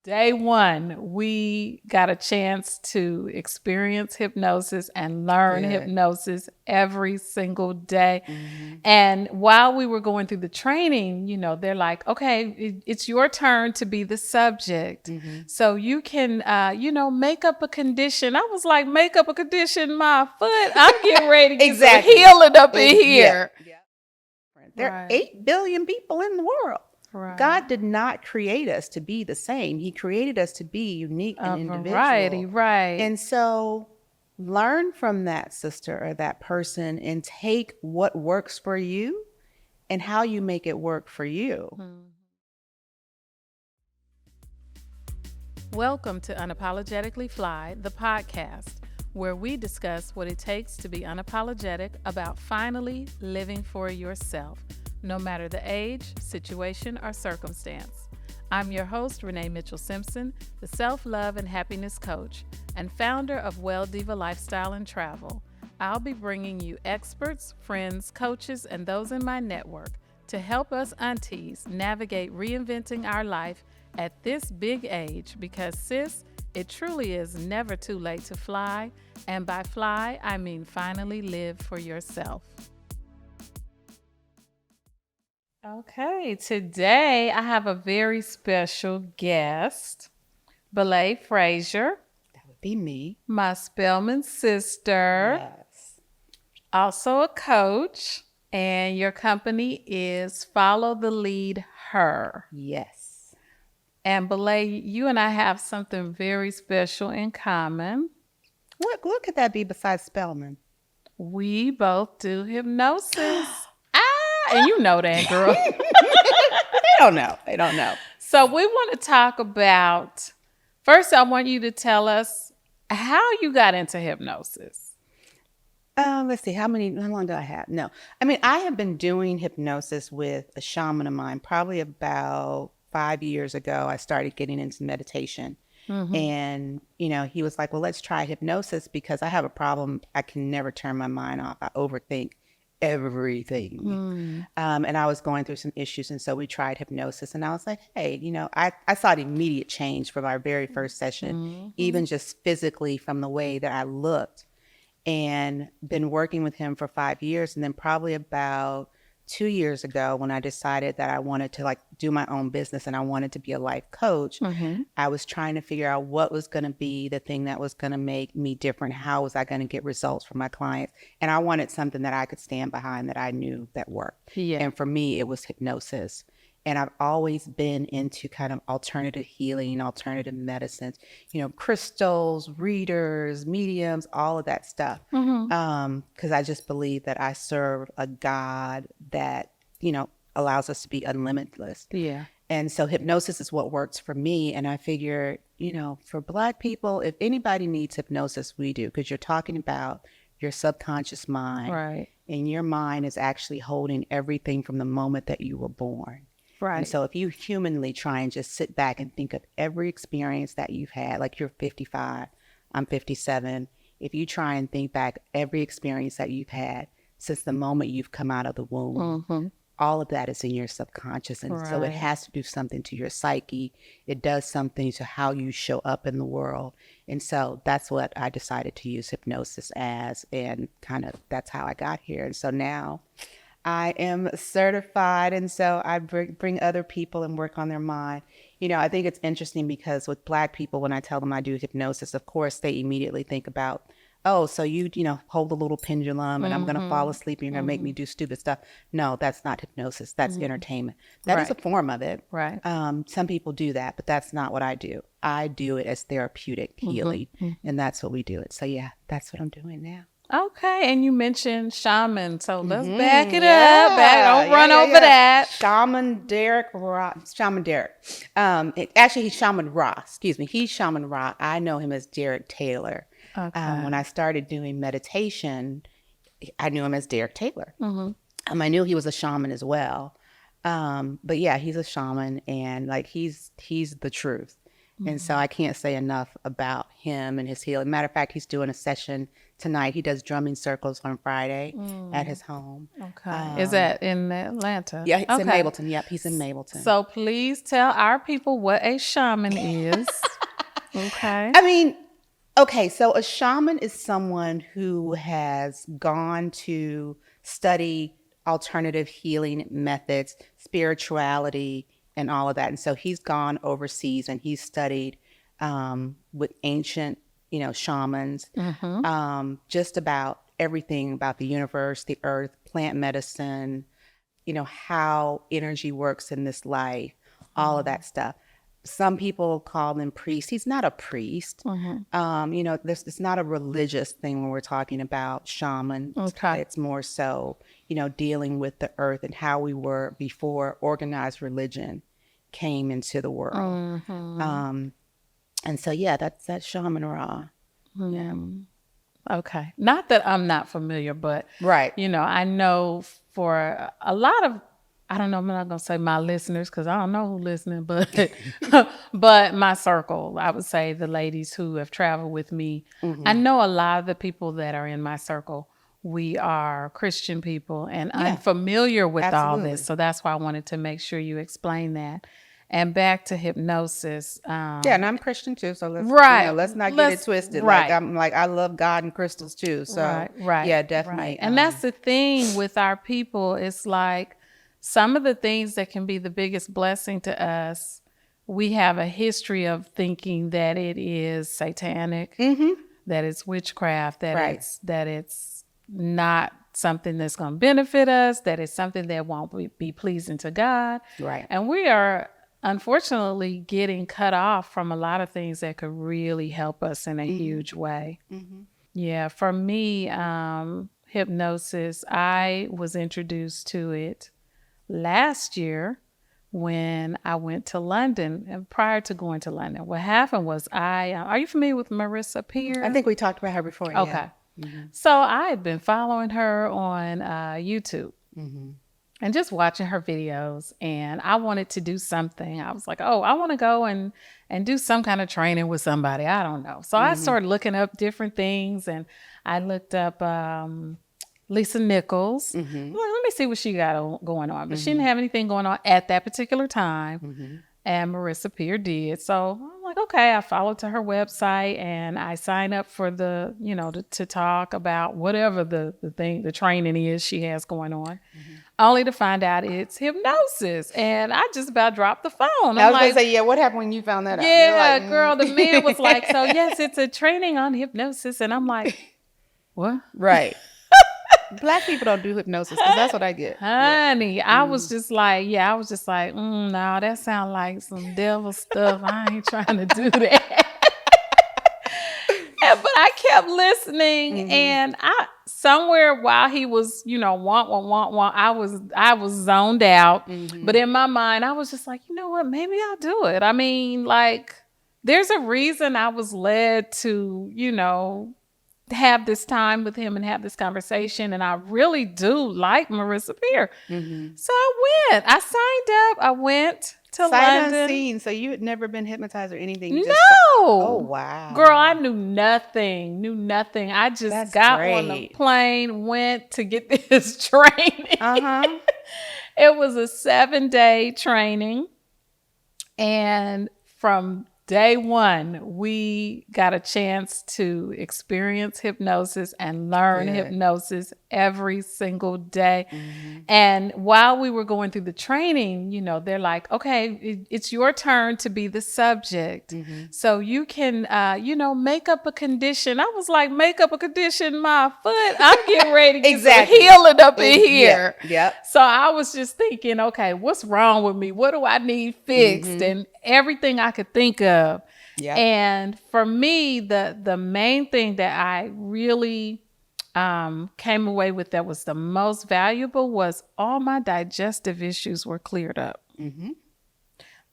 day one, we got a chance to experience hypnosis and learn hypnosis every single day. And while we were going through the training, they're like, okay, it's your turn to be the subject. So you can, make up a condition. I was like, make up a condition, my foot. I'm getting ready to get some healing up in here. There are 8 billion people in the world. Right. God did not create us to be the same. He created us to be unique and individual. Variety, right. And so learn from that sister or that person and take what works for you and how you make it work for you. Welcome to Unapologetically FLY, the podcast, where we discuss what it takes to be unapologetic about finally living for yourself, no matter the age, situation, or circumstance. I'm your host, Renee Mitchell-Simpson, the self-love and happiness coach and founder of Well Diva Lifestyle and Travel. I'll be bringing you experts, friends, coaches, and those in my network to help us aunties navigate reinventing our life at this big age because, sis, it truly is never too late to fly, and by fly, I mean finally live for yourself. Okay, today I have a very special guest, Billé Frazier. That would be me. My Spelman sister. Yes. Also a coach, and your company is Follow the Lead Her. Yes. And Billé, you and I have something very special in common. What could that be besides Spelman? We both do hypnosis. And you know that, girl. They don't know. So we want to talk about, first I want you to tell us how you got into hypnosis. Let's see, how long do I have? No. I mean, I have been doing hypnosis with a shaman of mine probably about 5 years ago. I started getting into meditation. And, he was like, well, let's try hypnosis because I have a problem. I can never turn my mind off. I overthink everything. And I was going through some issues. And so we tried hypnosis and I was like, hey, I saw an immediate change from our very first session, even just physically from the way that I looked, and been working with him for 5 years. And then probably about 2 years ago, when I decided that I wanted to do my own business and I wanted to be a life coach, I was trying to figure out what was going to be the thing that was going to make me different. How was I going to get results from my clients? And I wanted something that I could stand behind that I knew that worked. Yeah. And for me, it was hypnosis. And I've always been into kind of alternative healing, alternative medicines, crystals, readers, mediums, all of that stuff. Because I just believe that I serve a God that, allows us to be unlimitless. Yeah. And so hypnosis is what works for me. And I figure, for Black people, if anybody needs hypnosis, we do, because you're talking about your subconscious mind. Right. And your mind is actually holding everything from the moment that you were born. Right. And so if you humanly try and just sit back and think of every experience that you've had, like you're 55, I'm 57. If you try and think back every experience that you've had since the moment you've come out of the womb, all of that is in your subconscious. And so it has to do something to your psyche. It does something to how you show up in the world. And so that's what I decided to use hypnosis as, and kind of that's how I got here. And so now I am certified, and so I bring other people and work on their mind. I think it's interesting because with Black people, when I tell them I do hypnosis, of course, they immediately think about, oh, so you hold a little pendulum and I'm going to fall asleep and you're going to make me do stupid stuff. No, that's not hypnosis. That's entertainment. That is a form of it. Right. Some people do that, but that's not what I do. I do it as therapeutic healing, and that's what we do it. So yeah, that's what I'm doing now. Okay, and you mentioned shaman, so let's back it up. Don't run over that. Shaman Derek. Actually, he's Shaman Ra. Excuse me. He's Shaman Ra. I know him as Derek Taylor. Okay. When I started doing meditation, I knew him as Derek Taylor. I knew he was a shaman as well. But yeah, he's a shaman, and he's the truth. And so I can't say enough about him and his healing. Matter of fact, he's doing a session tonight. He does drumming circles on Friday at his home. Okay. Is that in Atlanta? Yeah, it's in Mableton. Yep, he's in Mableton. So please tell our people what a shaman is. Okay. I mean, okay, so a shaman is someone who has gone to study alternative healing methods, spirituality, and all of that. And so he's gone overseas and he's studied with ancient, shamans, just about everything about the universe, the earth, plant medicine, how energy works in this life, all of that stuff. Some people call them priests. He's not a priest. It's not a religious thing when we're talking about shaman. Okay. It's more so, dealing with the earth and how we were before organized religion came into the world. And so, yeah, that's Shaman Ra. Yeah. Okay. Not that I'm not familiar, but, right. I know for a lot of, I don't know, I'm not going to say my listeners because I don't know who's listening, but but my circle, I would say the ladies who have traveled with me. I know a lot of the people that are in my circle, we are Christian people and unfamiliar with all this. So that's why I wanted to make sure you explain that. And back to hypnosis. And I'm Christian too, so let's not get it twisted. Right. I love God and crystals too. So right. Yeah, definitely. Right. And that's the thing with our people. It's like some of the things that can be the biggest blessing to us, we have a history of thinking that it is satanic, that it's witchcraft, that it's not something that's going to benefit us, that it's something that won't be pleasing to God. Right. And we are unfortunately getting cut off from a lot of things that could really help us in a huge way. Yeah, for me, hypnosis, I was introduced to it last year when I went to London. And prior to going to London, what happened was are you familiar with Marissa Peer? I think we talked about her before. Okay. So I had been following her on YouTube and just watching her videos, and I wanted to do something. I was like, I want to go and do some kind of training with somebody. I don't know. So I started looking up different things, and I looked up Lisa Nichols. Well, let me see what she got going on. But she didn't have anything going on at that particular time. And Marissa Peer did. So I'm like, okay, I followed to her website and I signed up for the, to talk about whatever the training is she has going on. Only to find out it's hypnosis. And I just about dropped the phone. I was going to say, what happened when you found that out? Yeah, girl, the man was like, so yes, it's a training on hypnosis. And I'm like, what? Right. Black people don't do hypnosis because that's what I get. Honey, I was just like, no, that sounds like some devil stuff. I ain't trying to do that. But I kept listening, and somewhere while he was, want, I was zoned out. But in my mind, I was just like, you know what? Maybe I'll do it. I mean, like, there's a reason I was led to, have this time with him and have this conversation. And I really do like Marissa Peer. So I signed up. I went to London. Unseen. So you had never been hypnotized or anything? No. Oh, wow. Girl, I knew nothing. I just got on the plane, went to get this training. It was a 7-day training. And from day one, we got a chance to experience hypnosis and learn hypnosis every single day. And while we were going through the training, they're like, okay, it's your turn to be the subject. So you can, make up a condition. I was like, make up a condition, my foot. I'm getting ready to get some healing up in here. So I was just thinking, okay, what's wrong with me? What do I need fixed? And everything I could think of. And for me, the main thing that I really came away with that was the most valuable was all my digestive issues were cleared up.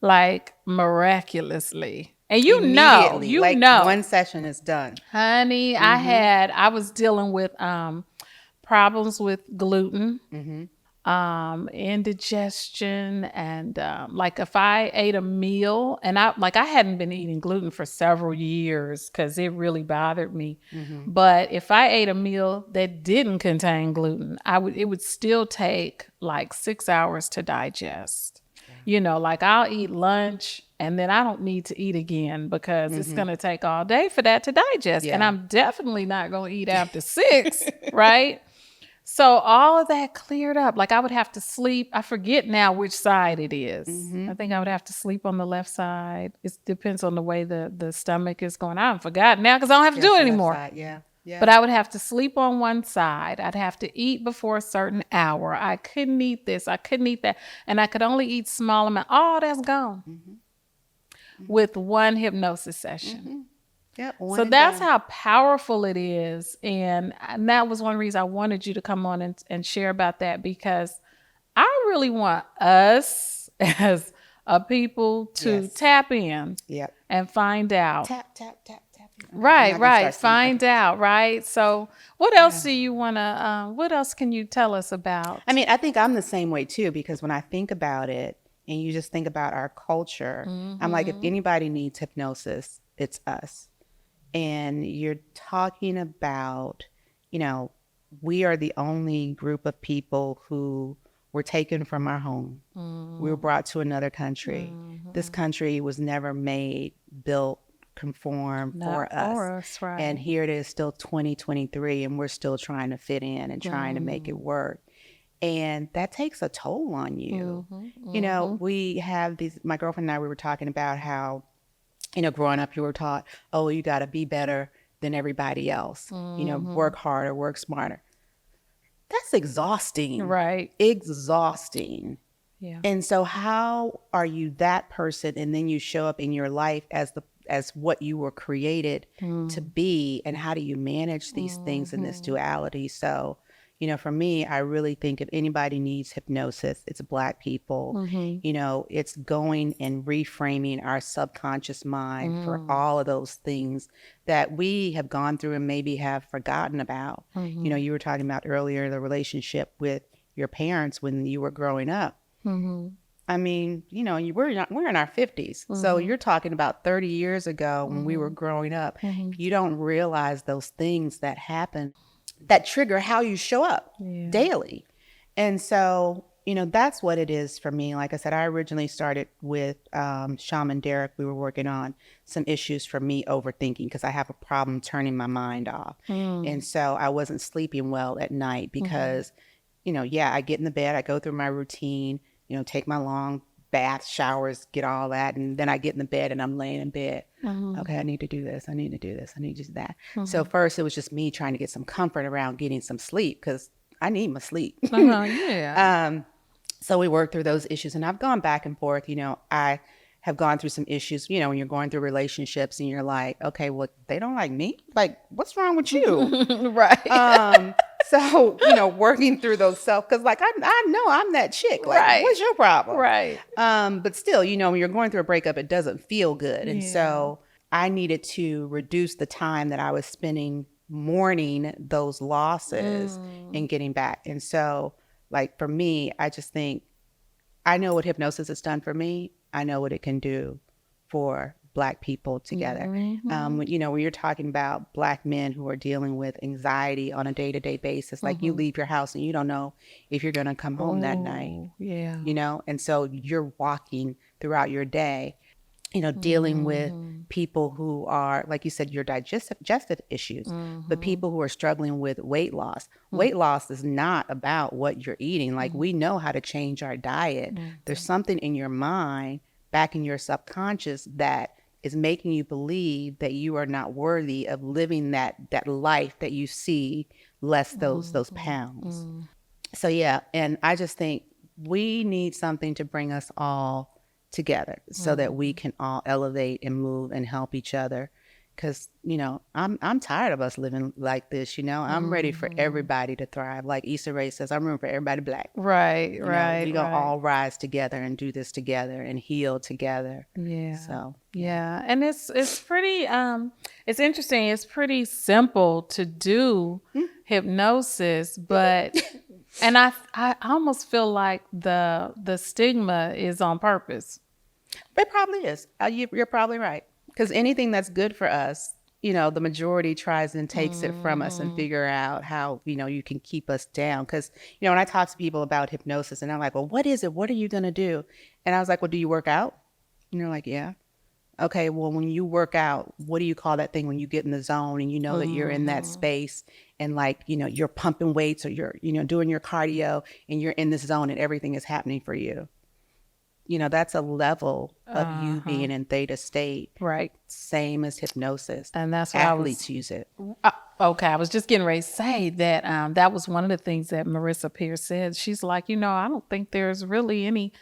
Like miraculously. And one session is done. Honey, I was dealing with problems with gluten. indigestion, and like if I ate a meal and I hadn't been eating gluten for several years because it really bothered me. But if I ate a meal that didn't contain gluten, it would still take like 6 hours to digest. Like I'll eat lunch and then I don't need to eat again because it's going to take all day for that to digest. And I'm definitely not going to eat after 6, right? So all of that cleared up. Like I would have to sleep. I forget now which side it is. I think I would have to sleep on the left side. It depends on the way the stomach is going. I forgot now because I don't have to do it anymore. Yeah. But I would have to sleep on one side. I'd have to eat before a certain hour. I couldn't eat this. I couldn't eat that. And I could only eat small amount. All that's gone with one hypnosis session. Yeah, so that's how powerful it is. And that was one reason I wanted you to come on and share about that, because I really want us as a people to tap in and find out. Tap. Right. Find out, right? So what else do you want to, what else can you tell us about? I mean, I think I'm the same way too, because when I think about it and you just think about our culture, I'm like, if anybody needs hypnosis, it's us. And you're talking about, we are the only group of people who were taken from our home. We were brought to another country. This country was never made, built, conform for us. Right. And here it is, still 2023, and we're still trying to fit in and trying to make it work. And that takes a toll on you. We have my girlfriend and I, we were talking about how, growing up, you were taught, oh, you got to be better than everybody else. Work harder, work smarter. That's exhausting. Right. Exhausting. Yeah. And so how are you that person, and then you show up in your life as what you were created to be, and how do you manage these things in this duality? So, for me, I really think if anybody needs hypnosis, it's Black people. It's going and reframing our subconscious mind for all of those things that we have gone through and maybe have forgotten about. You were talking about earlier the relationship with your parents when you were growing up. I mean, we're in our 50s. So you're talking about 30 years ago when we were growing up. You don't realize those things that happen that trigger how you show up daily. And so, that's what it is for me. Like I said, I originally started with Shaman Derek. We were working on some issues for me overthinking, because I have a problem turning my mind off. And so I wasn't sleeping well at night because, I get in the bed, I go through my routine, take my long bath, showers, get all that. And then I get in the bed and I'm laying in bed. Okay, I need to do this. I need to do this. I need to do that. So first it was just me trying to get some comfort around getting some sleep, because I need my sleep. So we worked through those issues, and I've gone back and forth. I have gone through some issues, when you're going through relationships and you're like, okay, well, they don't like me. Like, what's wrong with you? Right. So, working through those because like, I know I'm that chick. Like, what's your problem? Right. But still, when you're going through a breakup, it doesn't feel good. And so I needed to reduce the time that I was spending mourning those losses and getting back. And so, like, for me, I just think, I know what hypnosis has done for me. I know what it can do for Black people together. When you're talking about Black men who are dealing with anxiety on a day-to-day basis, like you leave your house and you don't know if you're going to come home that night. And so you're walking throughout your day, dealing with people who are, like you said, your digestive issues, but people who are struggling with weight loss. Weight loss is not about what you're eating. Like, we know how to change our diet. There's something in your mind, back in your subconscious, that is making you believe that you are not worthy of living that life that you see less those pounds. So and I just think we need something to bring us all together so that we can all elevate and move and help each other. Because, I'm tired of us living like this, I'm ready for everybody to thrive. Like Issa Rae says, I'm room for everybody Black. Right. We're going to all rise together and do this together and heal together. Yeah. So. Yeah. And it's pretty, it's interesting. It's pretty simple to do hypnosis, but And I almost feel like the stigma is on purpose. It probably is. You're probably right. Because anything that's good for us, the majority tries and takes it from us and figure out how, you can keep us down. Because, when I talk to people about hypnosis and they're like, well, what is it? What are you going to do? And I was like, well, do you work out? And they're like, yeah. Okay, well, when you work out, what do you call that thing when you get in the zone and you know that you're in that space and like, you're pumping weights or you're, doing your cardio and you're in this zone and everything is happening for you? That's a level of you being in theta state. Right. Same as hypnosis. And that's what athletes use it. Okay, I was just getting ready to say that that was one of the things that Marissa Pierce said. She's like, I don't think there's really any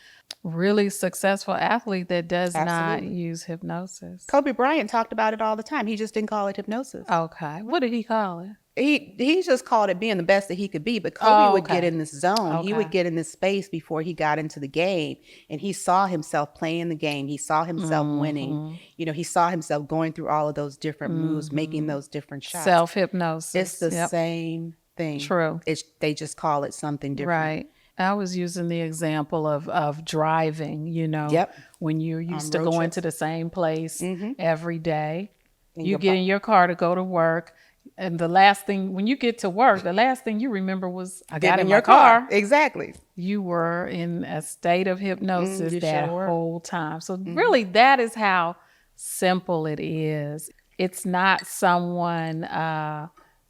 really successful athlete that does not use hypnosis. Kobe Bryant talked about it all the time. He just didn't call it hypnosis. Okay. What did he call it? He just called it being the best that he could be. But Kobe would get in this zone. Okay. He would get in this space before he got into the game. And he saw himself playing the game. He saw himself winning. He saw himself going through all of those different moves, making those different shots. Self-hypnosis. It's the same thing. True. They just call it something different. Right. I was using the example of driving, Yep. when you're used to going to the same place every day. And you get in your car to go to work. And the last thing, when you get to work, the last thing you remember was, I got in my car. Exactly. You were in a state of hypnosis that whole time. So really, that is how simple it is. It's not someone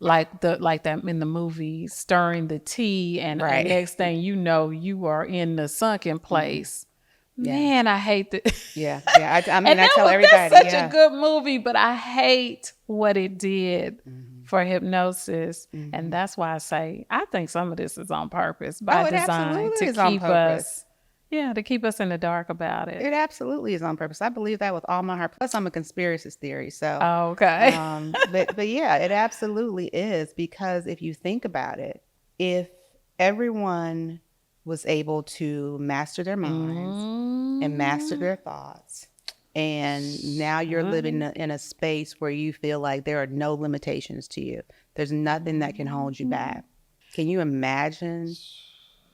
like that in the movie, stirring the tea, and the next thing you know, you are in the sunken place. Yeah. Man, I hate that. Yeah. I mean, I tell everybody. That's such a good movie, but I hate what it did for hypnosis. And that's why I say, I think some of this is on purpose by design to keep us. Yeah, to keep us in the dark about it. It absolutely is on purpose. I believe that with all my heart. Plus, I'm a conspiracy theory. So, okay. but yeah, it absolutely is, because if you think about it, if everyone was able to master their minds and master their thoughts, and now you're living in a space where you feel like there are no limitations to you. There's nothing that can hold you back. Can you imagine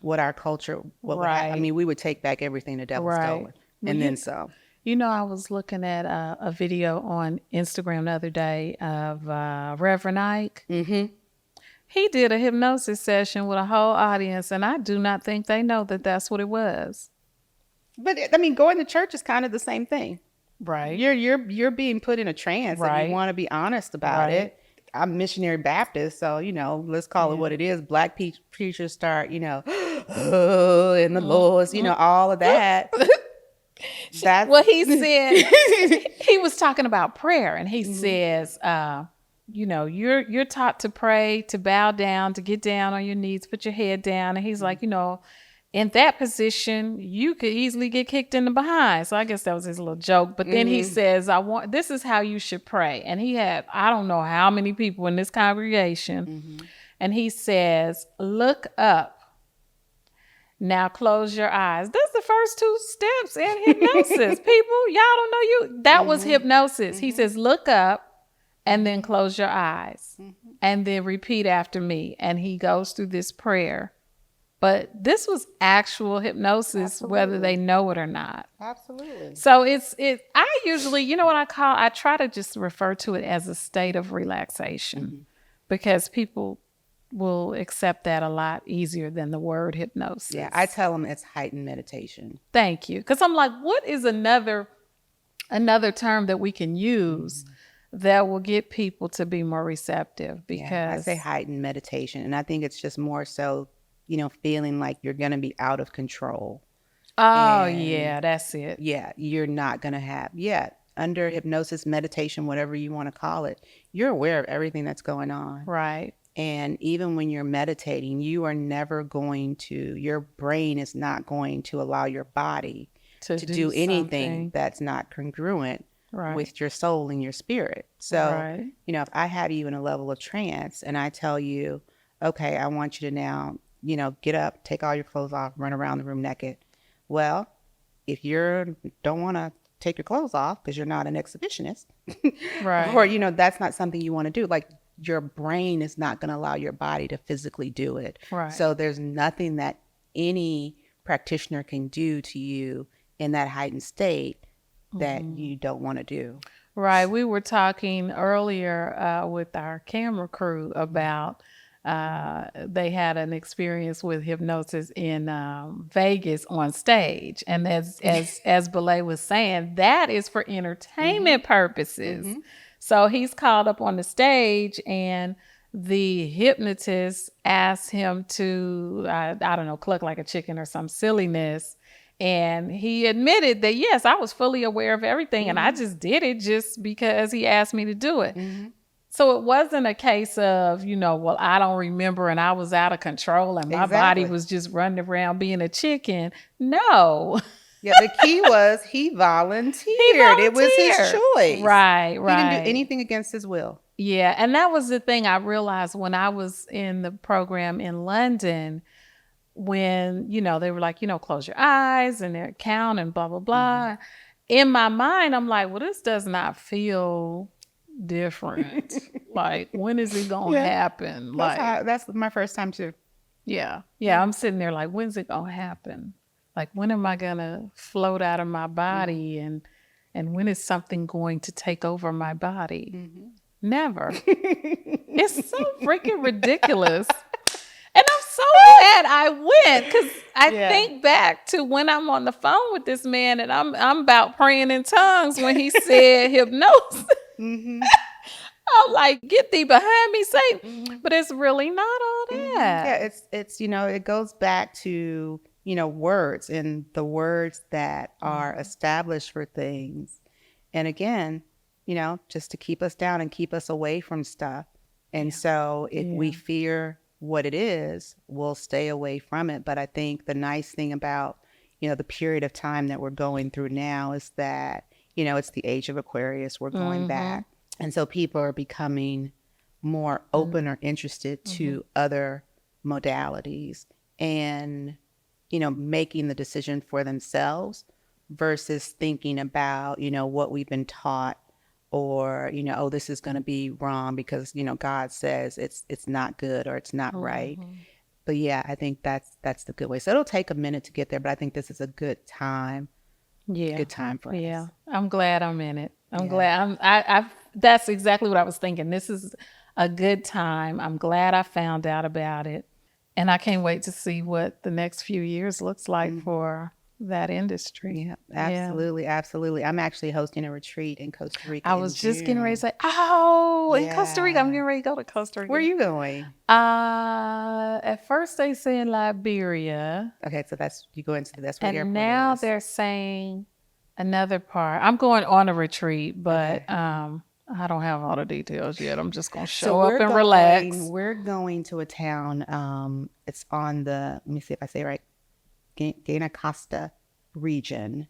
what our culture would have? I mean, we would take back everything the devil's stolen, and then some. I was looking at a video on Instagram the other day of Reverend Ike. He did a hypnosis session with a whole audience, and I do not think they know that that's what it was. But I mean, going to church is kind of the same thing, right? You're being put in a trance, and you want to be honest about it. I'm missionary Baptist, so let's call it what it is. Black preachers start, oh, in the Lord's, all of that. That's what he said. He was talking about prayer, and he says, you're taught to pray, to bow down, to get down on your knees, put your head down. And he's like, in that position, you could easily get kicked in the behind. So I guess that was his little joke. But then he says, this is how you should pray. And he had, I don't know how many people in this congregation. And he says, look up. Now close your eyes. That's the first two steps in hypnosis. People, y'all don't know that was hypnosis. He says, look up. And then close your eyes and then repeat after me. And he goes through this prayer. But this was actual hypnosis, whether they know it or not. Absolutely. So I usually, I try to just refer to it as a state of relaxation because people will accept that a lot easier than the word hypnosis. Yeah, I tell them it's heightened meditation. Thank you. Because I'm like, what is another term that we can use that will get people to be more receptive? Because I say heightened meditation, and I think it's just more so, feeling like you're going to be out of control. Oh, yeah, that's it. Yeah, you're not going to have, under hypnosis, meditation, whatever you want to call it, you're aware of everything that's going on. Right. And even when you're meditating, you are never going to, your brain is not going to allow your body to do anything that's not congruent with your soul and your spirit. So, if I have you in a level of trance and I tell you, okay, I want you to now, get up, take all your clothes off, run around the room naked. Well, if you don't want to take your clothes off because you're not an exhibitionist, or, that's not something you want to do. Like, your brain is not going to allow your body to physically do it. Right. So there's nothing that any practitioner can do to you in that heightened state that you don't want to do. Right. We were talking earlier with our camera crew about they had an experience with hypnosis in Vegas on stage. And as Billé was saying, that is for entertainment purposes. So he's called up on the stage and the hypnotist asked him to, I don't know, cluck like a chicken or some silliness. And he admitted that, yes, I was fully aware of everything. And I just did it just because he asked me to do it. So it wasn't a case of, well, I don't remember and I was out of control and my body was just running around being a chicken. No. Yeah, the key was he volunteered. It was his choice. Right. He didn't do anything against his will. Yeah. And that was the thing I realized when I was in the program in London, when, they were like, close your eyes and they're count and blah, blah, blah. In my mind, I'm like, well, this does not feel different. Like, when is it going to happen? That's my first time too. Yeah. I'm sitting there like, when's it going to happen? Like, when am I going to float out of my body? And when is something going to take over my body? Never. It's so freaking ridiculous. And I'm so glad I went because I think back to when I'm on the phone with this man and I'm about praying in tongues when he said hypnosis. I'm like, get thee behind me, Satan. But it's really not all that. Yeah, it's it goes back to, words and the words that are established for things. And again, just to keep us down and keep us away from stuff. And so if we fear what it is, we'll stay away from it. But I think the nice thing about, the period of time that we're going through now is that, it's the age of Aquarius. We're going back. And so people are becoming more open or interested to other modalities and, making the decision for themselves versus thinking about, what we've been taught or, oh, this is going to be wrong because, God says it's not good or it's not right. But yeah, I think that's the good way. So it'll take a minute to get there, but I think this is a good time. Yeah. Good time for us. Yeah. I'm glad I'm in it. I'm glad that's exactly what I was thinking. This is a good time. I'm glad I found out about it. And I can't wait to see what the next few years looks like for that industry. Yeah, absolutely. Yeah. Absolutely. I'm actually hosting a retreat in Costa Rica. I was just getting ready to say, in Costa Rica. I'm getting ready to go to Costa Rica. Where are you going? At first they say in Liberia. Okay, so you go into that's where the airport now is. They're saying another part. I'm going on a retreat, but I don't have all the details yet. I'm just going to show up and relax. We're going to a town. It's on the, let me see if I say it right, Guanacaste region,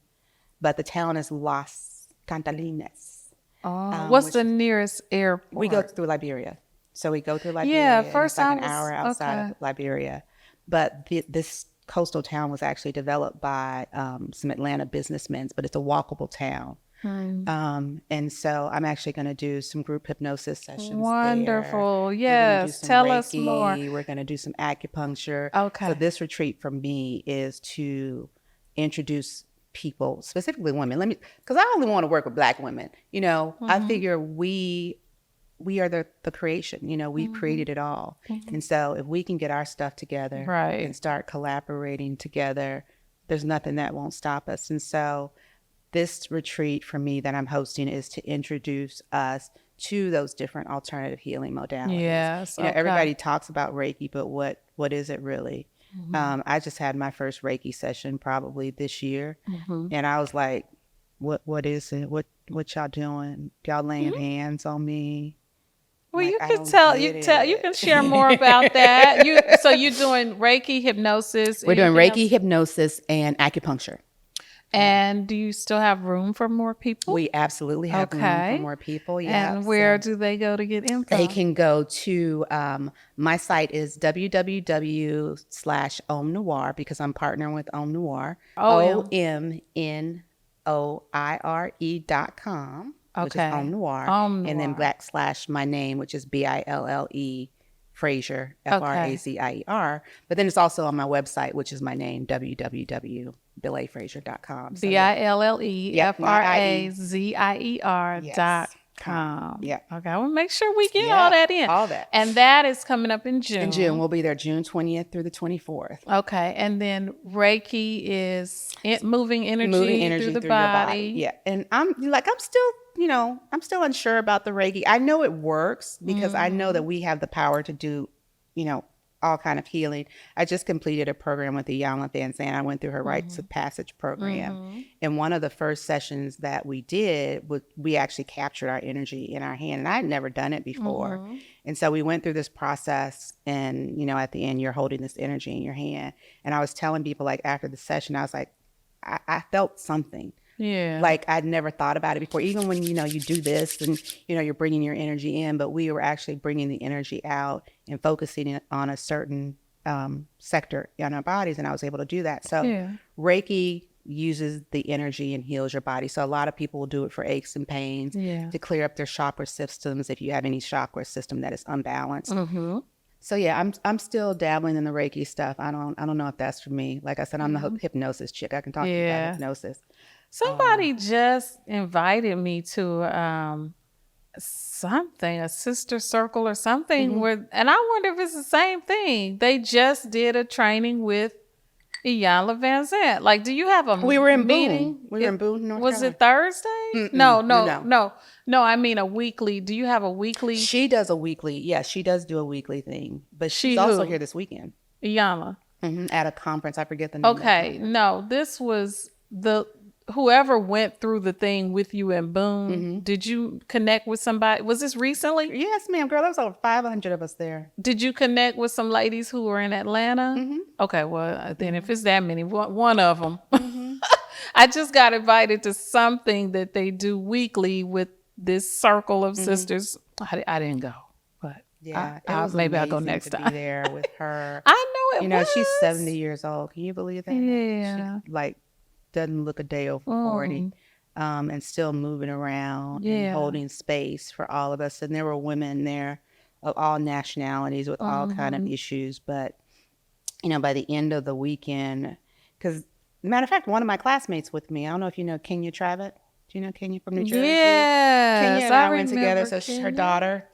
but the town is Las Catalines. What's the nearest airport? We go through Liberia. So we go through Liberia. Yeah, first it's like an hour outside of Liberia. But this coastal town was actually developed by some Atlanta businessmen, but it's a walkable town. And so I'm actually going to do some group hypnosis sessions. Wonderful. There. Yes. Tell Reiki. us more. We're going to do some acupuncture. Okay. So this retreat for me is to introduce people, specifically women. Because I only want to work with Black women. I figure we are the creation. We've created it all. And so if we can get our stuff together and start collaborating together, there's nothing that won't stop us. And so this retreat for me that I'm hosting is to introduce us to those different alternative healing modalities. Yes. Everybody talks about Reiki, but what is it really? I just had my first Reiki session probably this year. And I was like, what is it? What y'all doing? Y'all laying hands on me? Well, you can share more about that. So you're doing Reiki hypnosis. We're doing Reiki hypnosis and acupuncture. And do you still have room for more people? We absolutely have room for more people. Yeah. And where do they go to get info? They can go to my site is www.Om Noir because I'm partnering with Om Noir. OMNOIRE.com. which is Om Noir, and then / my name, which is Bille Frazier, Frazier. But then it's also on my website, which is my name, www.billefrazier.com. So, BILLEFRAZIER.com. Yeah. Okay. I want to make sure we get all that in. All that. And that is coming up in June. In June. We'll be there June 20th through the 24th. Okay. And then Reiki is moving energy through your body. Yeah. And I'm still unsure about the Reiki. I know it works because I know that we have the power to do, all kind of healing. I just completed a program with Iyanla Van Zandt. I went through her rites of passage program. And one of the first sessions that we did was we actually captured our energy in our hand. And I had never done it before. And so we went through this process and, at the end, you're holding this energy in your hand. And I was telling people, like, after the session, I was like, I felt something. Yeah. Like I'd never thought about it before. Even when, you do this and, you're bringing your energy in, but we were actually bringing the energy out and focusing it on a certain sector in our bodies. And I was able to do that. So Reiki uses the energy and heals your body. So a lot of people will do it for aches and pains to clear up their chakra systems. If you have any chakra system that is unbalanced. So yeah, I'm still dabbling in the Reiki stuff. I don't know if that's for me. Like I said, I'm the hypnosis chick. I can talk to you about hypnosis. Somebody just invited me to something, a sister circle or something and I wonder if it's the same thing. They just did a training with Iyanla Van Zandt. Like, do you have a We were in meeting? Boone. We were in Boone, North Was Carolina. it Thursday? No. I mean a weekly. Do you have a weekly? She does a weekly. Yeah, she does do a weekly thing. But she's also here this weekend. Iyanla. At a conference. I forget the name. Okay. No, this was whoever went through the thing with you in Boone. Did you connect with somebody? Was this recently? Yes, ma'am. Girl, there was over 500 of us there. Did you connect with some ladies who were in Atlanta? Okay, well, then if it's that many, one of them. I just got invited to something that they do weekly with this circle of sisters. I didn't go, but yeah, maybe I'll go next time. Be there with her. I know it was. She's 70 years old. Can you believe that? Yeah. She, doesn't look a day over 40 and still moving around and holding space for all of us. And there were women there of all nationalities with all kind of issues. But, by the end of the weekend, because matter of fact, one of my classmates with me, I don't know if you know Kenya Travitt. Do you know Kenya from New Jersey? Yes. Kenya and I went together. So her daughter,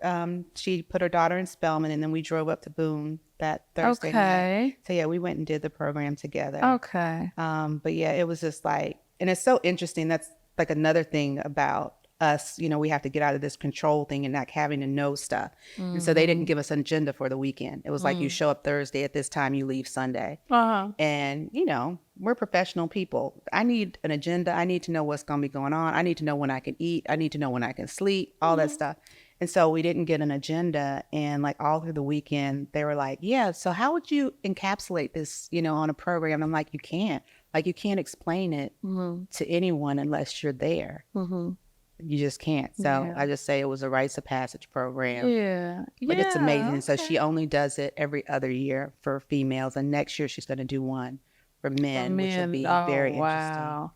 she put her daughter in Spelman, and then we drove up to Boone that Thursday night. So yeah, we went and did the program together. Okay. But yeah, it was just and it's so interesting. That's like another thing about us, we have to get out of this control thing and not having to know stuff. And so they didn't give us an agenda for the weekend. It was like you show up Thursday at this time, you leave Sunday. And, we're professional people. I need an agenda. I need to know what's going to be going on. I need to know when I can eat. I need to know when I can sleep, all that stuff. And so we didn't get an agenda. And all through the weekend, they were like, yeah, so how would you encapsulate this, on a program? I'm like, you can't. You can't explain it to anyone unless you're there. You just can't. So I just say it was a rites of passage program. Yeah. But it's amazing. Okay. So she only does it every other year for females. And next year she's going to do one for men, which will be very interesting.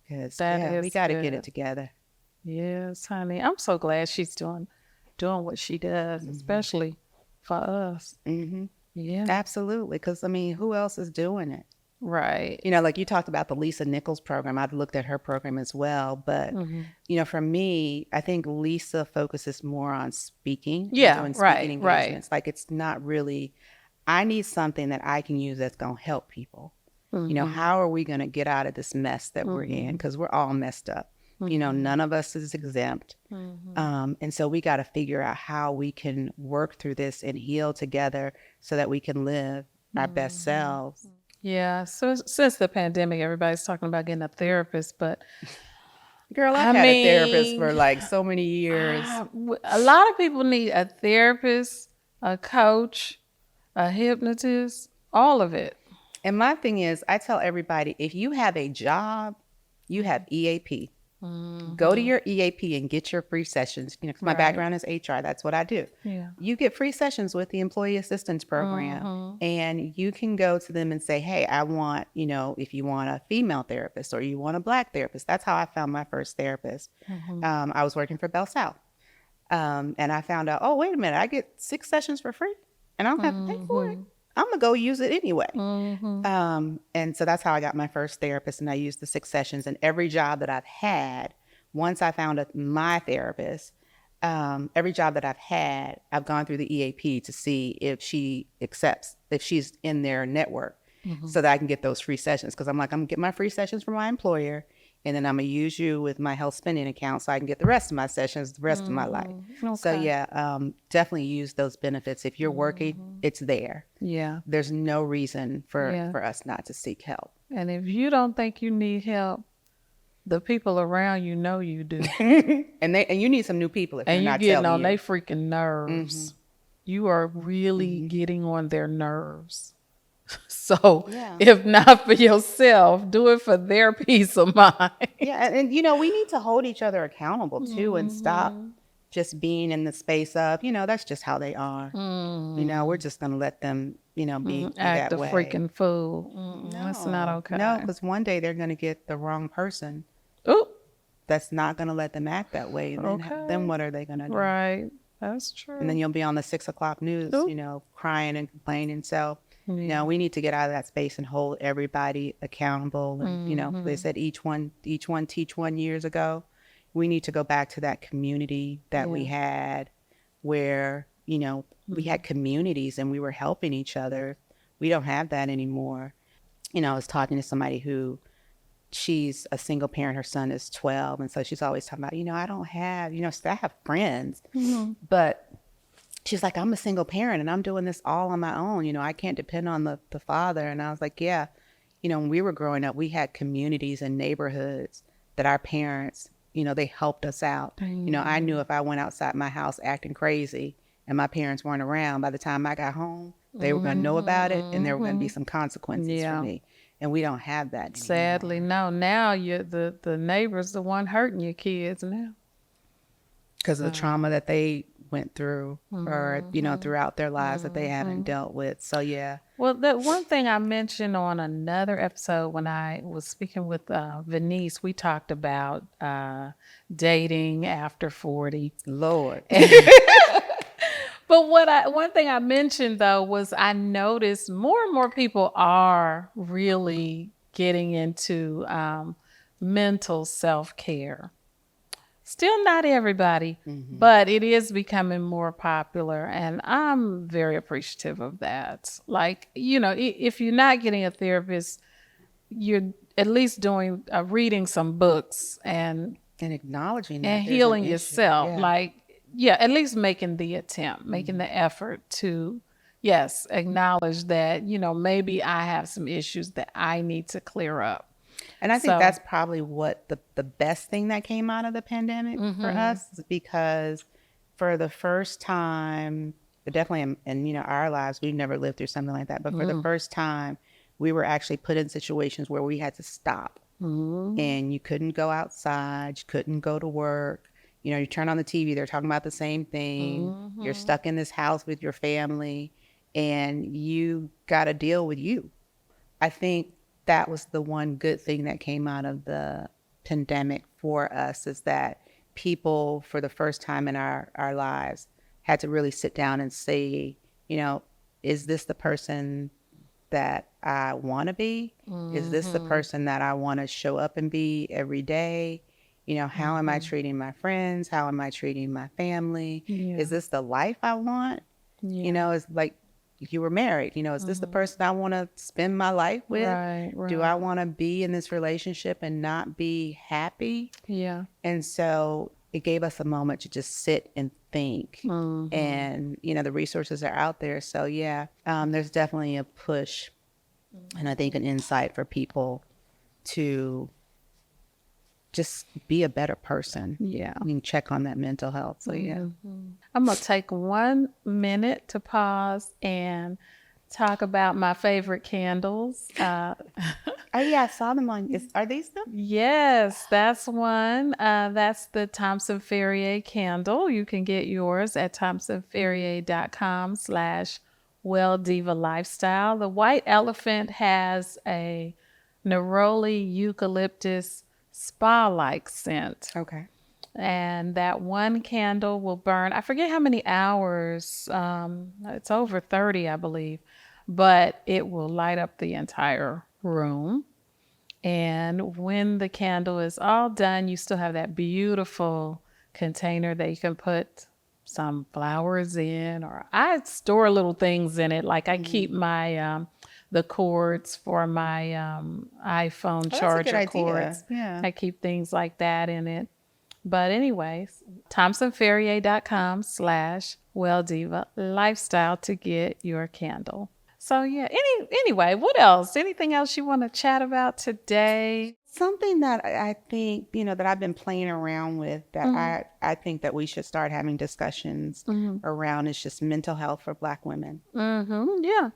Because we got to get it together. Yes, honey. I'm so glad she's doing what she does, especially for us. Yeah. Absolutely. Because, who else is doing it? Right. You talked about the Lisa Nichols program. I've looked at her program as well. But, for me, I think Lisa focuses more on speaking. Yeah, doing speaking engagements. It's not really, I need something that I can use that's going to help people. How are we going to get out of this mess that we're in? Because we're all messed up. None of us is exempt. And so we got to figure out how we can work through this and heal together so that we can live our best selves. Yeah. So since the pandemic, everybody's talking about getting a therapist, but girl, I've had a therapist for so many years. A lot of people need a therapist, a coach, a hypnotist, all of it. And my thing is, I tell everybody, if you have a job, you have EAP. Go to your EAP and get your free sessions. You know, 'cause my background is HR. That's what I do. Yeah. You get free sessions with the Employee Assistance Program, and you can go to them and say, hey, I want, you know, if you want a female therapist or you want a Black therapist. That's how I found my first therapist. I was working for Bell South. And I found out, oh, wait a minute, I get 6 sessions for free and I don't have to pay for it. I'm going to go use it anyway. And so that's how I got my first therapist, and I used the 6 sessions. And every job that I've had, once I found my therapist, every job that I've had, I've gone through the EAP to see if she accepts, if she's in their network, so that I can get those free sessions. Because I'm like, I'm going to get my free sessions from my employer, and then I'm going to use you with my health spending account so I can get the rest of my sessions the rest of my life. Okay. So yeah, definitely use those benefits. If you're working, it's there. Yeah. There's no reason for us not to seek help. And if you don't think you need help, the people around you know you do. and you need some new people if and you're not getting telling on you. their freaking nerves. You are really getting on their nerves. So if not for yourself, do it for their peace of mind. Yeah, and you know, we need to hold each other accountable too, and stop just being in the space of, you know, that's just how they are. You know, we're just gonna let them, you know, be act that a way. freaking fool. No, that's not okay. No, because one day they're gonna get the wrong person. Ooh. That's not gonna let them act that way. And then what are they gonna do? Right. That's true. And then you'll be on the 6 o'clock news, you know, crying and complaining. So, you know, we need to get out of that space and hold everybody accountable. And, you know, they said each one teach one years ago. We need to go back to that community that we had where, you know, we had communities and we were helping each other. We don't have that anymore. You know, I was talking to somebody who, she's a single parent. Her son is 12. And so she's always talking about, you know, I don't have, you know, I have friends, but she's like, I'm a single parent and I'm doing this all on my own. You know, I can't depend on the father. And I was like, yeah, you know, when we were growing up, we had communities and neighborhoods that our parents, you know, they helped us out. You know, I knew if I went outside my house acting crazy and my parents weren't around, by the time I got home, they were going to know about it and there were going to be some consequences for me. And we don't have that anymore. Sadly, no. Now the neighbor's the one hurting your kids now. Because of the trauma that they went through or, you know, throughout their lives that they haven't dealt with. So, yeah. Well, the one thing I mentioned on another episode when I was speaking with Venice, we talked about dating after 40. Lord. But one thing I mentioned, though, was I noticed more and more people are really getting into mental self-care. Still not everybody, but it is becoming more popular, and I'm very appreciative of that. Like, you know, if you're not getting a therapist, you're at least doing reading some books and acknowledging that and healing yourself. Yeah. Like, yeah, at least making the attempt, making the effort to, yes, acknowledge that, you know, maybe I have some issues that I need to clear up. And I think that's probably what the best thing that came out of the pandemic for us, is because for the first time, definitely in, you know, our lives, we've never lived through something like that. But for the first time, we were actually put in situations where we had to stop. And you couldn't go outside, you couldn't go to work. You know, you turn on the TV, they're talking about the same thing. You're stuck in this house with your family and you got to deal with you. I think that was the one good thing that came out of the pandemic for us, is that people for the first time in our lives had to really sit down and say, you know, is this the person that I want to be? Is this the person that I want to show up and be every day? You know, how am I treating my friends? How am I treating my family? Is this the life I want? You know, it's like if you were married, you know, is this the person I want to spend my life with? Right. Do I want to be in this relationship and not be happy? Yeah. And so it gave us a moment to just sit and think. And, you know, the resources are out there. So, yeah, there's definitely a push and I think an insight for people to just be a better person. Yeah. You can check on that mental health. So, yeah. I'm going to take 1 minute to pause and talk about my favorite candles. Oh yeah, I saw them on. Are these them? Yes, that's one. That's the Thompson Ferrier candle. You can get yours at thompsonferrier.com/Well Diva Lifestyle. The white elephant has a neroli eucalyptus spa-like scent. Okay. And that one candle will burn, I forget how many hours. It's over 30, I believe, but it will light up the entire room. And when the candle is all done, you still have that beautiful container that you can put some flowers in, or I store little things in it. Like I keep my the cords for my iPhone charger cords. Yeah. I keep things like that in it. But anyways, thompsonferrier.com/Well Diva Lifestyle to get your candle. So yeah, anyway, what else? Anything else you want to chat about today? Something that I think, that I've been playing around with that I think that we should start having discussions around is just mental health for Black women. Yeah.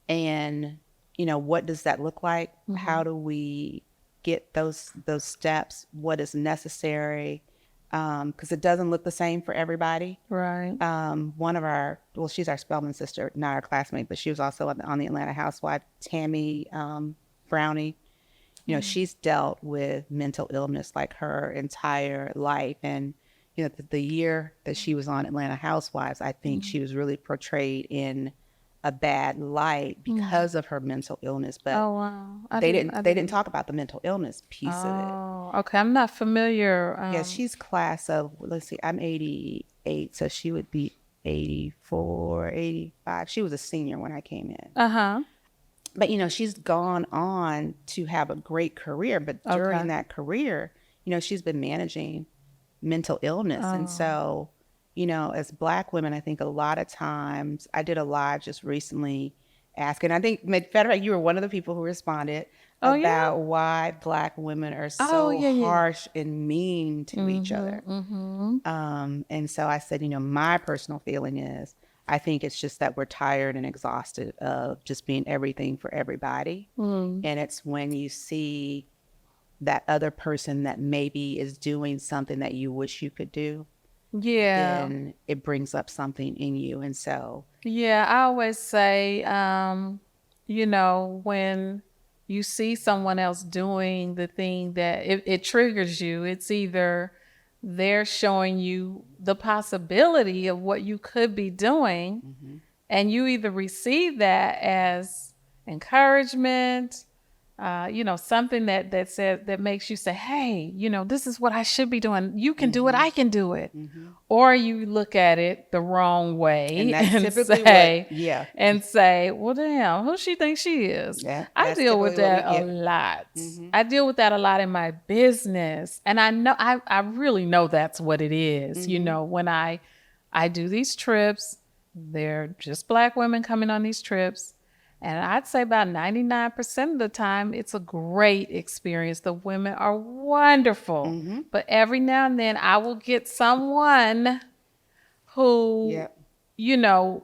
And, what does that look like? How do we get those steps? What is necessary? Because it doesn't look the same for everybody. Right. One of she's our Spelman sister, not our classmate, but she was also on the Atlanta Housewife, Tammy Brownie. She's dealt with mental illness like her entire life. And, the year that she was on Atlanta Housewives, I think she was really portrayed in a bad light because of her mental illness. But oh wow, they didn't talk about the mental illness piece of it. Oh, okay. I'm not familiar. Yeah, she's class of, let's see, I'm 88, so she would be 84, 85. She was a senior when I came in. But, she's gone on to have a great career. But during that career, she's been managing mental illness. And so, as Black women, I think a lot of times, I did a live just recently asking, I think, matter of fact, you were one of the people who responded about why Black women are so harsh and mean to each other. And so I said, my personal feeling is, I think it's just that we're tired and exhausted of just being everything for everybody. And it's when you see that other person that maybe is doing something that you wish you could do. Yeah. Then it brings up something in you. And so. Yeah, I always say, when you see someone else doing the thing that it triggers you, it's either they're showing you the possibility of what you could be doing, and you either receive that as encouragement, something that says, that makes you say, hey, this is what I should be doing. You can do it. I can do it. Or you look at it the wrong way and that's typically and say, well, damn, who she thinks she is? Yeah, I deal with that a lot. I deal with that a lot in my business. And I know, I really know that's what it is. When I do these trips, they're just Black women coming on these trips. And I'd say about 99% of the time, it's a great experience. The women are wonderful. But every now and then I will get someone who,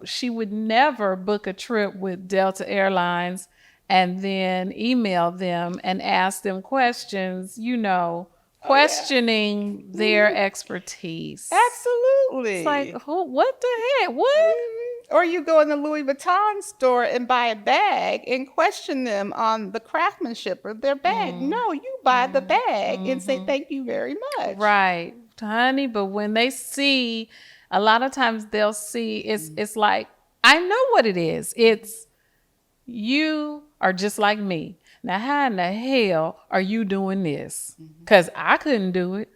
she would never book a trip with Delta Airlines and then email them and ask them questions, questioning their expertise. Absolutely. It's like, what the heck? What? Or you go in the Louis Vuitton store and buy a bag and question them on the craftsmanship of their bag. No, you buy the bag and say, thank you very much. Right, honey. But when they see, a lot of times they'll see, it's like, I know what it is. It's, you are just like me. Now, how in the hell are you doing this? Because I couldn't do it.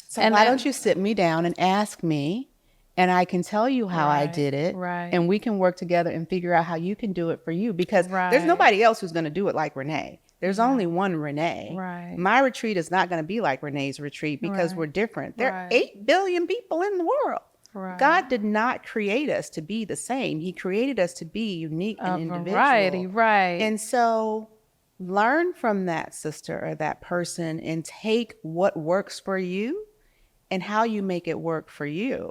So why don't you sit me down and ask me? And I can tell you how I did it. Right. And we can work together and figure out how you can do it for you. Because there's nobody else who's going to do it like Renee. There's only one Renee. Right. My retreat is not going to be like Renee's retreat because we're different. There are 8 billion people in the world. Right. God did not create us to be the same. He created us to be unique and individual. Variety, right. And so learn from that sister or that person and take what works for you and how you make it work for you.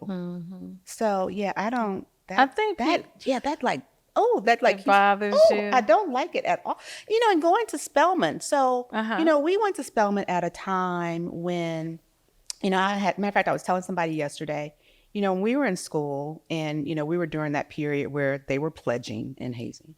So yeah, I think that like oh, that like it bothers you. I don't like it at all. And going to Spelman. So, we went to Spelman at a time when, matter of fact, I was telling somebody yesterday, when we were in school and, we were during that period where they were pledging and hazing.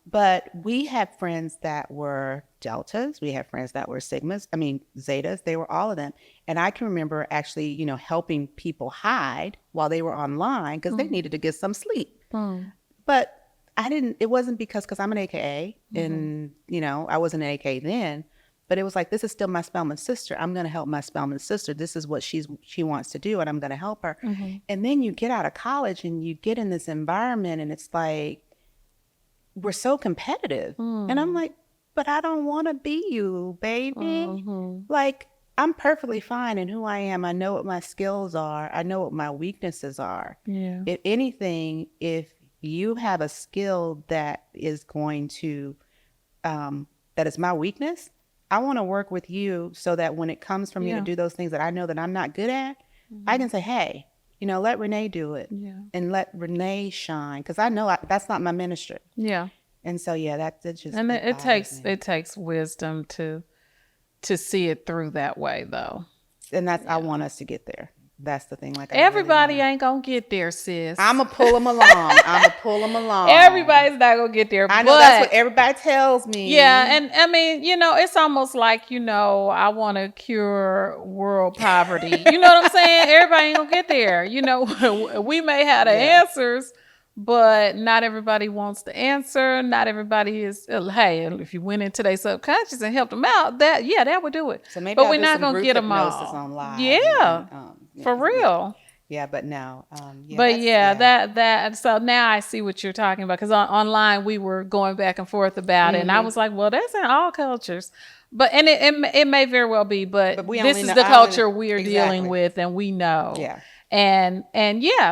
But we had friends that were deltas. We had friends that were zetas. They were all of them. And I can remember actually, helping people hide while they were online because they needed to get some sleep. But it wasn't because I'm an AKA and, I wasn't an AKA then, but it was like, this is still my Spelman sister. I'm going to help my Spelman sister. This is what she wants to do and I'm going to help her. And then you get out of college and you get in this environment and it's like, we're so competitive. And I'm like, but I don't want to be you, baby. Like, I'm perfectly fine in who I am. I know what my skills are. I know what my weaknesses are. Yeah. If anything, if you have a skill that is going to, that is my weakness, I want to work with you so that when it comes for me to do those things that I know that I'm not good at, I can say, hey, let Renee do it and let Renee shine. Cause I know that's not my ministry. Yeah. And so, that's just, and it takes wisdom to see it through that way though. And I want us to get there. That's the thing. Like everybody ain't gonna get there, sis. I'm gonna pull them along. Everybody's not gonna get there. I know that's what everybody tells me. Yeah, and I mean, it's almost like I want to cure world poverty. You know what I'm saying? Everybody ain't gonna get there. We may have the answers, but not everybody wants the answer. Not everybody is. Hey, if you went into their subconscious and helped them out, that would do it. So maybe but we're not gonna get them all. On live for real. Yeah, but no. That. So now I see what you're talking about because online we were going back and forth about it, and I was like, well, that's in all cultures, but it may very well be, but this is the culture we're dealing with, and we know. Yeah. And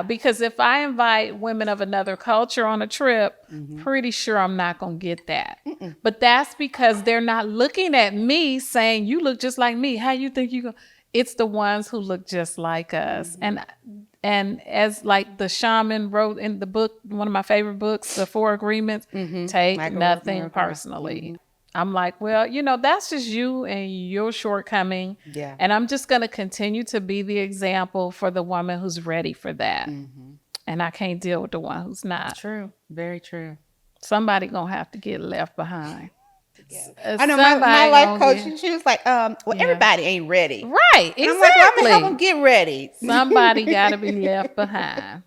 because if I invite women of another culture on a trip, pretty sure I'm not going to get that. But that's because they're not looking at me saying, you look just like me. How you think you go? It's the ones who look just like us. And as like the shaman wrote in the book, one of my favorite books, The Four Agreements, take nothing personally. I'm like, well, that's just you and your shortcoming. Yeah. And I'm just going to continue to be the example for the woman who's ready for that. And I can't deal with the one who's not. True. Very true. Somebody going to have to get left behind. I know my life coach, she was like, everybody ain't ready. Right. Exactly. And I'm like, well, I'm gonna help them get ready. Somebody got to be left behind.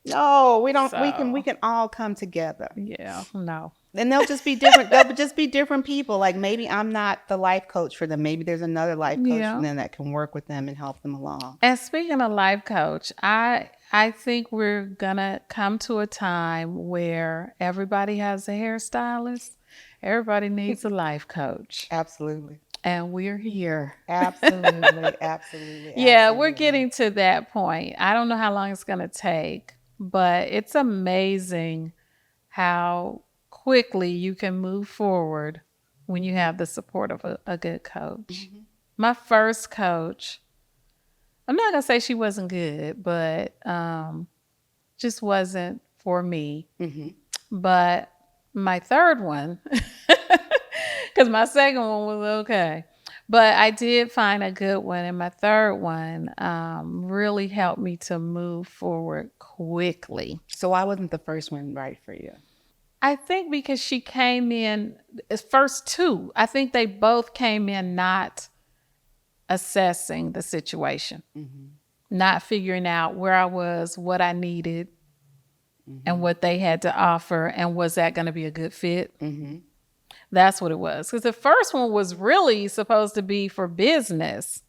No, we don't. We can all come together. Yeah. No. And they'll just be different. They'll just be different people. Like maybe I'm not the life coach for them. Maybe there's another life coach for them that can work with them and help them along. And speaking of life coach, I think we're gonna come to a time where everybody has a hairstylist. Everybody needs a life coach. Absolutely. And we're here. Absolutely. Yeah, we're getting to that point. I don't know how long it's going to take, but it's amazing how quickly you can move forward when you have the support of a good coach. My first coach, I'm not going to say she wasn't good, but just wasn't for me. But my third one, because my second one was okay, but I did find a good one, and my third one really helped me to move forward quickly. So why wasn't the first one right for you? I think because she came in, first two, I think they both came in not assessing the situation, not figuring out where I was, what I needed, and what they had to offer, and was that going to be a good fit? That's what it was. Because the first one was really supposed to be for business.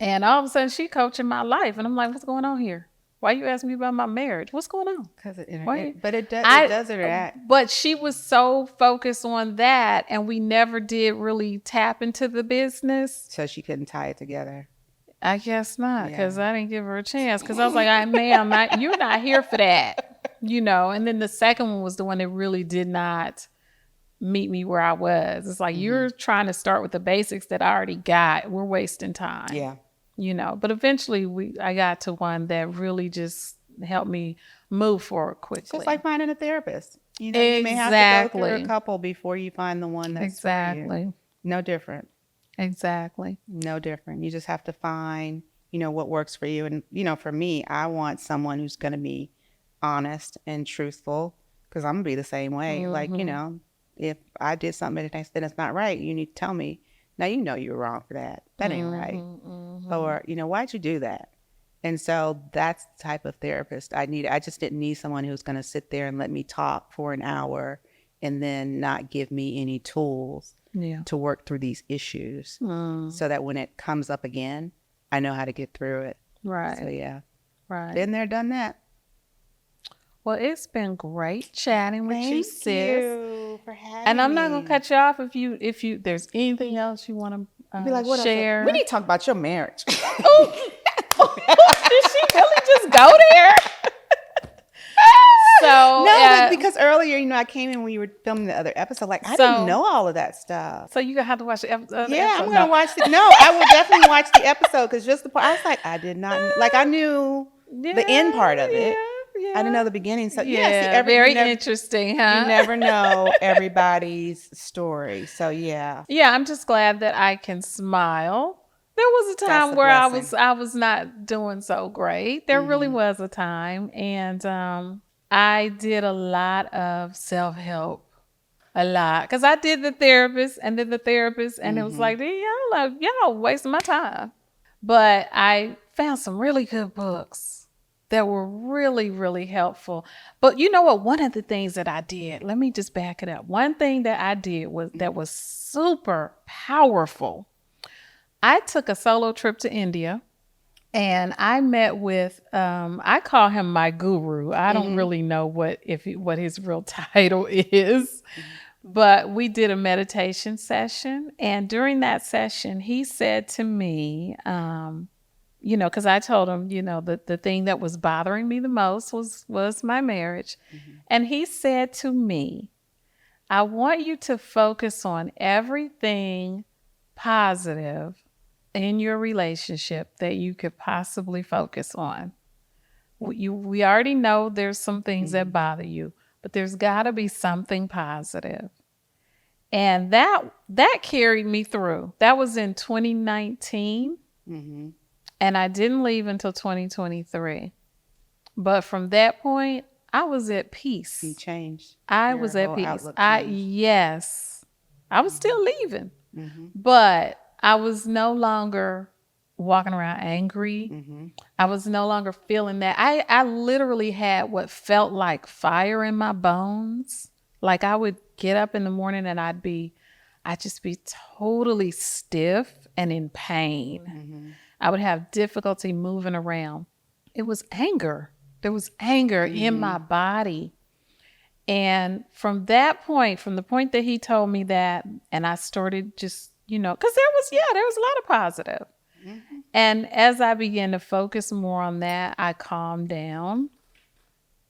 And all of a sudden, she coaching my life. And I'm like, what's going on here? Why are you asking me about my marriage? What's going on? Because it does interact. But she was so focused on that, and we never did really tap into the business. So she couldn't tie it together. I guess not, because I didn't give her a chance. Because I was like, ma'am, you're not here for that, And then the second one was the one that really did not meet me where I was. It's like, you're trying to start with the basics that I already got. We're wasting time. Yeah. But eventually I got to one that really just helped me move forward quickly. It's just like finding a therapist. You may have to go through a couple before you find the one that's for you. No different. Exactly. No different. You just have to find, what works for you. And, for me, I want someone who's going to be honest and truthful, because I'm going to be the same way. Mm-hmm. Like, if I did something that it's not right, you need to tell me. Now, you were wrong for that. That ain't right. Mm-hmm. Or, why'd you do that? And so that's the type of therapist I need. I just didn't need someone who's going to sit there and let me talk for an hour and then not give me any tools to work through these issues so that when it comes up again, I know how to get through it. Right. So, yeah. Right. Been there, done that. Well, it's been great chatting with you, sis. Thank you for having me. And I'm not going to cut you off if you there's anything else you want to be like, what share. Else? We need to talk about your marriage. Oh, did she really just go there? So no, because earlier, I came in when you were filming the other episode. Like, I didn't know all of that stuff. So you're gonna have to watch the episode. Yeah, I'm gonna watch it. No, I will definitely watch the episode, because just the part I was like, I did not like. I knew the end part of it. Yeah. I didn't know the beginning. So very interesting, huh? You never know everybody's story. So yeah. Yeah, I'm just glad that I can smile. There was a time where I was not doing so great. There really was a time, and I did a lot of self-help, because I did the therapist, and it was like, y'all wasting my time. But I found some really good books that were really, really helpful. But you know what? One of the things that I did, let me just back it up. One thing that I did that was super powerful. I took a solo trip to India, and I met with, I call him my guru. I don't really know what his real title is, but we did a meditation session. And during that session, he said to me, because I told him, the thing that was bothering me the most was my marriage. And he said to me, I want you to focus on everything positive in your relationship that you could possibly focus on. We already know there's some things that bother you, but there's got to be something positive. And that carried me through. That was in 2019. And I didn't leave until 2023. But from that point, I was at peace. You changed. I was at peace. Yes. I was still leaving. But I was no longer walking around angry. I was no longer feeling that. I literally had what felt like fire in my bones. Like I would get up in the morning and I'd just be totally stiff and in pain. I would have difficulty moving around. It was anger. There was anger in my body. And from that point, from the point that he told me that, and I started just, because there was a lot of positive. And as I began to focus more on that, I calmed down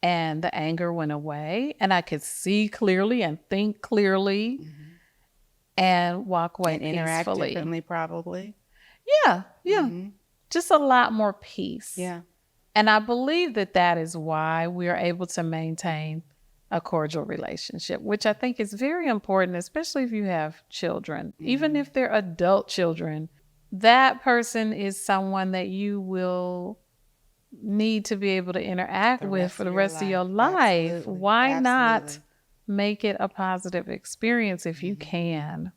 and the anger went away and I could see clearly and think clearly and walk away and interact peacefully. Differently, probably. Yeah. Just a lot more peace. Yeah. And I believe that is why we are able to maintain a cordial relationship, which I think is very important, especially if you have children. Even if they're adult children, that person is someone that you will need to be able to interact with for the rest of your life. Absolutely. Why not make it a positive experience if you can?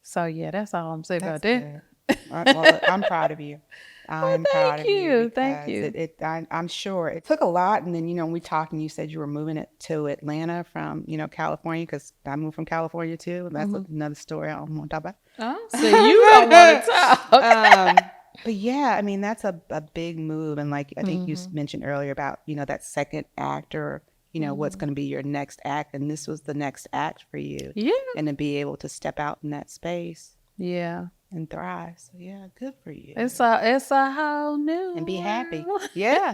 So yeah, that's all I'm saying about that. Well, I'm proud of you. I'm proud of you. Thank you. I'm sure it took a lot. And then, when we talked and you said you were moving it to Atlanta from, California, because I moved from California too. That's another story I don't want to talk about. Oh, so you don't want to talk. But yeah, I mean, that's a big move. And like, I think you mentioned earlier about, that second act or, what's going to be your next act. And this was the next act for you. Yeah. And to be able to step out in that space. Yeah. And thrive. So yeah, good for you. It's a whole new and be happy. world. Yeah.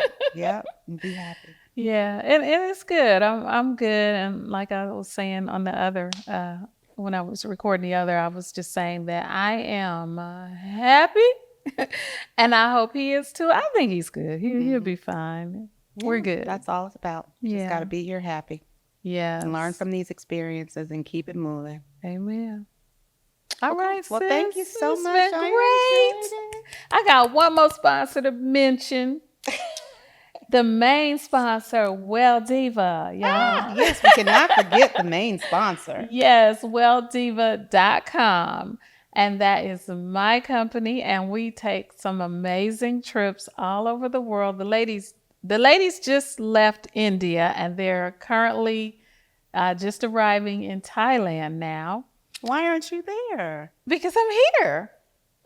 And be happy. Yeah, and it's good. I'm good. And like I was saying on the other, when I was recording the other, I was just saying that I am happy, and I hope he is too. I think he's good. He'll be fine. We're good. That's all it's about. Just got to be here happy. Yeah. And learn from these experiences and keep it moving. Amen. All right, Well, sis. thank you so It's much. been great. I got one more sponsor to mention. The main sponsor, Well Diva, y'all. Yes, we cannot forget the main sponsor. Yes, welldiva.com. And that is my company. And we take some amazing trips all over the world. The ladies just left India and they're currently just arriving in Thailand now. Why aren't you there? Because I'm here.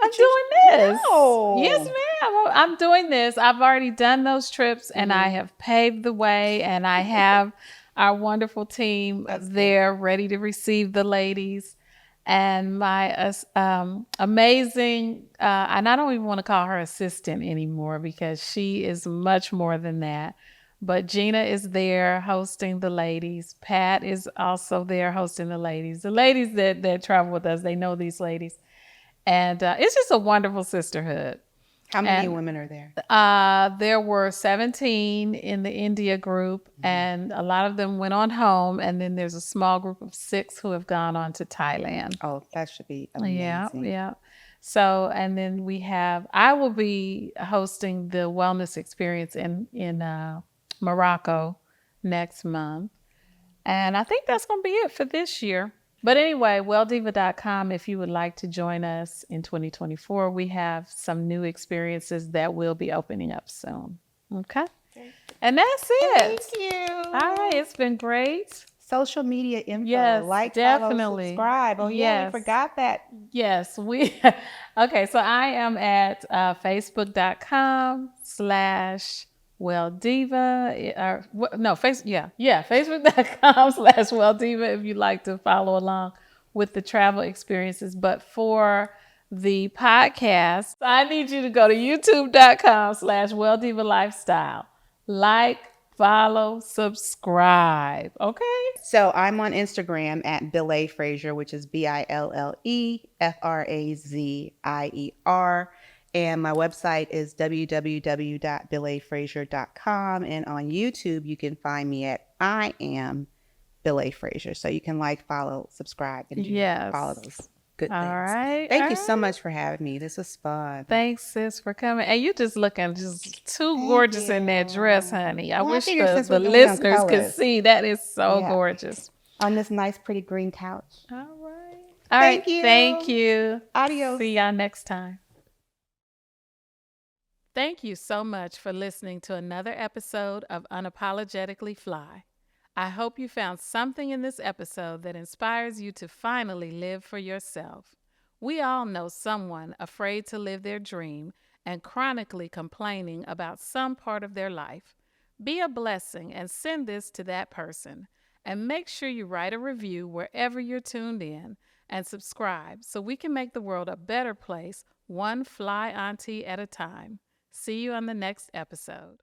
I'm doing this. No. Yes, ma'am. I'm doing this. I've already done those trips and I have paved the way, and I have our wonderful team there ready to receive the ladies. And my amazing, and I don't even want to call her assistant anymore because she is much more than that. But Gina is there hosting the ladies. Pat is also there hosting the ladies. The ladies that travel with us, they know these ladies. And it's just a wonderful sisterhood. How many women are there? There were 17 in the India group, and a lot of them went on home. And then there's a small group of 6 who have gone on to Thailand. Oh, that should be amazing. Yeah. So, and then I will be hosting the wellness experience in Morocco next month. And I think that's going to be it for this year. But anyway, welldiva.com, if you would like to join us in 2024, we have some new experiences that will be opening up soon. Okay? And that's it. Thank you. All right. It's been great. Social media info. Yes, like, definitely. follow, subscribe. Oh, yeah, we forgot that. Yes. Okay, so I am at facebook.com/WellDiva. Facebook.com/WellDiva if you'd like to follow along with the travel experiences. But for the podcast, I need you to go to youtube.com/WellDivaLifestyle. Like, follow, subscribe. Okay? So I'm on Instagram at Billé Frazier, which is BILLE FRAZIER. And my website is www.billéfrazier.com. And on YouTube, you can find me at I am Billé Frazier. So you can like, follow, subscribe, and follow those good things. All right. Thank you so much for having me. This was fun. Thanks, sis, for coming. And you just looking just too gorgeous in that dress, honey. I wish the listeners could see. That is so gorgeous. On this nice, pretty green couch. All right. Thank you. Thank you. Adios. See y'all next time. Thank you so much for listening to another episode of Unapologetically FLY. I hope you found something in this episode that inspires you to finally live for yourself. We all know someone afraid to live their dream and chronically complaining about some part of their life. Be a blessing and send this to that person. And make sure you write a review wherever you're tuned in and subscribe so we can make the world a better place, one fly auntie at a time. See you on the next episode.